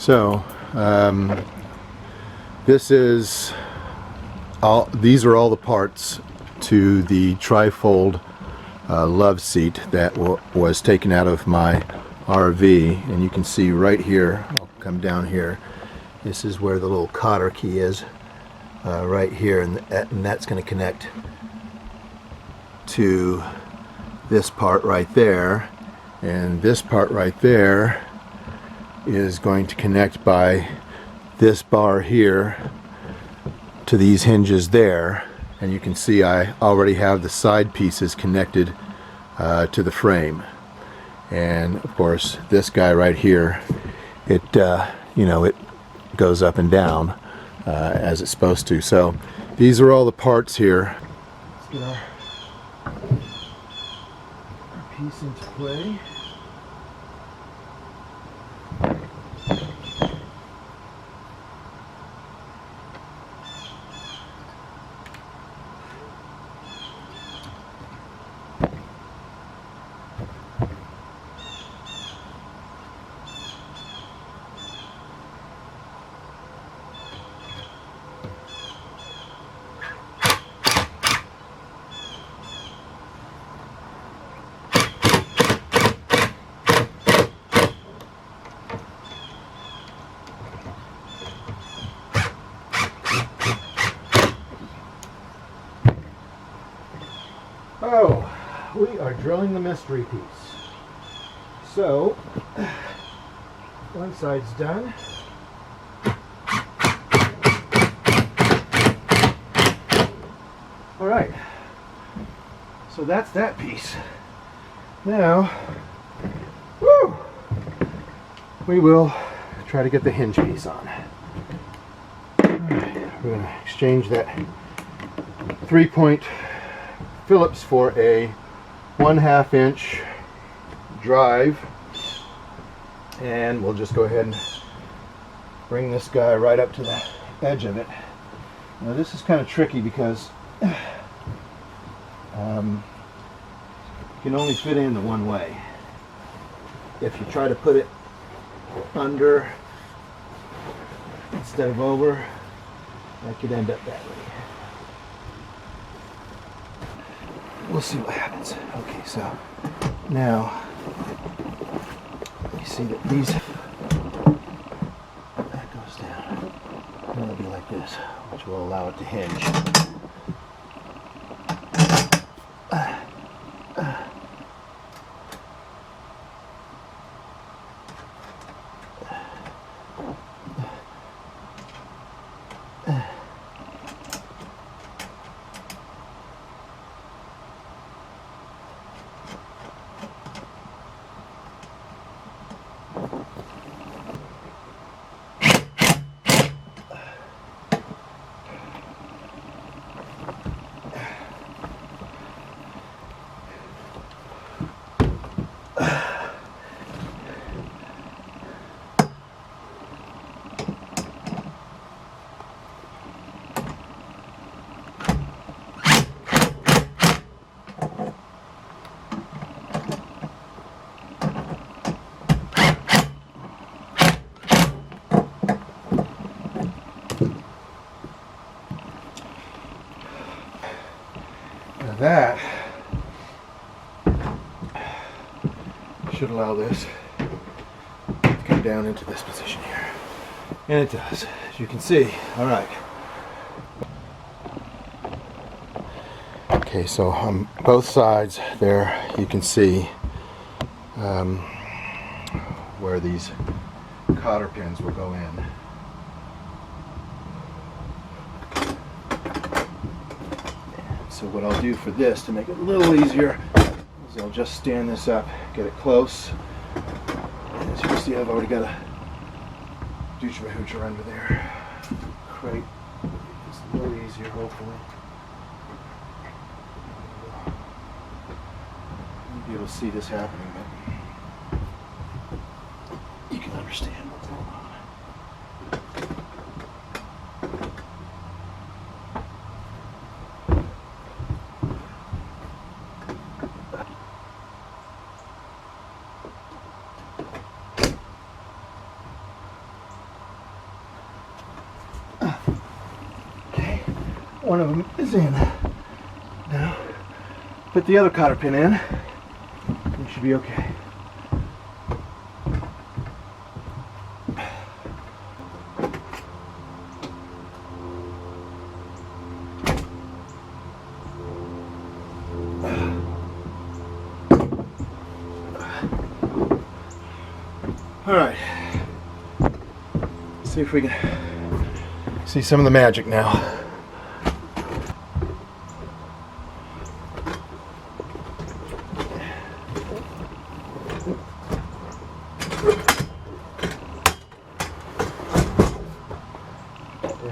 So these are all the parts to the Trifold Loveseat that was taken out of my RV, and you can see right here, I'll come down here, this is where the little cotter key is, right here, and that's going to connect to this part right there, and this part right there is going to connect by this bar here to these hinges there, and you can see I already have the side pieces connected to the frame. And of course this guy right here, it it goes up and down as it's supposed to. So these are all the parts here. Let's get our piece into play. Oh, we are drilling the mystery piece. So, one side's done. All right, so that's that piece. Now, we will try to get the hinge piece on. All right, we're going to exchange that 3-point Phillips for a 1/2 inch drive, and we'll just go ahead and bring this guy right up to the edge of it. Now this is kind of tricky because you can only fit in the one way. If you try to put it under instead of over, that could end up that way. We'll see what happens. Okay, so now you see that these, that goes down, and it'll be like this, which will allow it to hinge. That should allow this to come down into this position here. And it does, as you can see. All right. Okay, so on both sides there you can see where these cotter pins will go in. So what I'll do for this to make it a little easier is I'll just stand this up, get it close. And as you can see, I've already got a doocher under there. Great. It's a little easier, hopefully. You'll be able to see this happening, but you can understand what's going on. one of them is in. Now, put the other cotter pin in. You should be okay. All right. See if we can see some of the magic now.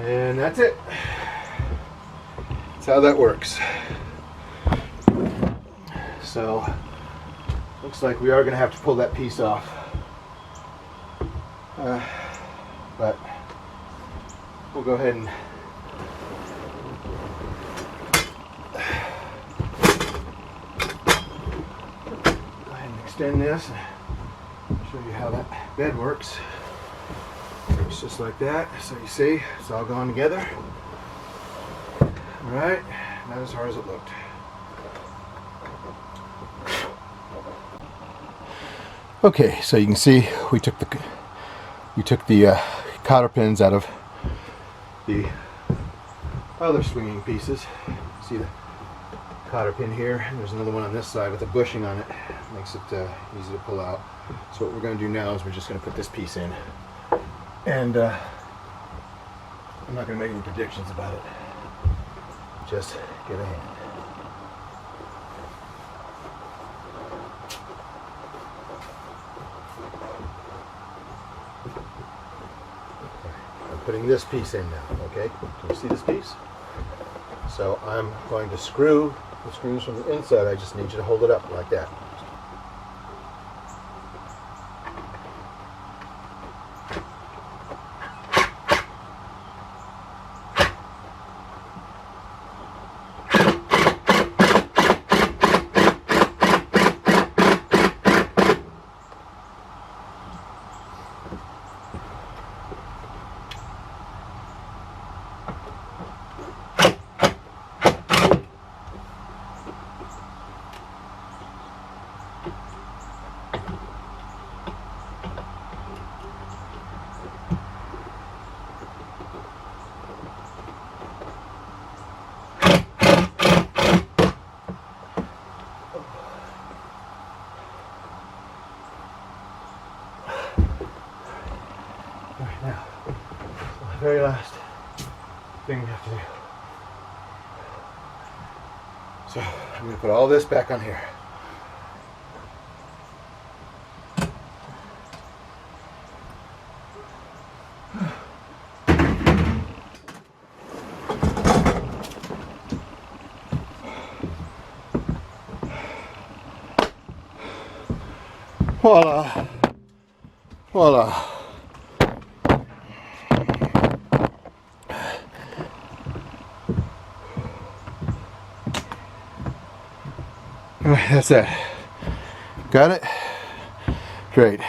And that's it. That's how that works. So, looks like we are going to have to pull that piece off. But we'll go ahead and extend this and show you how that bed works. It's just like that. So you see, it's all gone together. All right, not as hard as it looked. Okay, so you can see we took the cotter pins out of the other swinging pieces. See the cotter pin here, and there's another one on this side with a bushing on it. Makes it easy to pull out. So what we're going to do now is we're just going to put this piece in, and I'm not going to make any predictions about it. Just get a hand. Putting this piece in now, okay? Can you see this piece? So I'm going to screw the screws from the inside. I just need you to hold it up like that. Now, the very last thing we have to do. So, I'm going to put all this back on here. Voila. Voila. That's it. Got it? Great.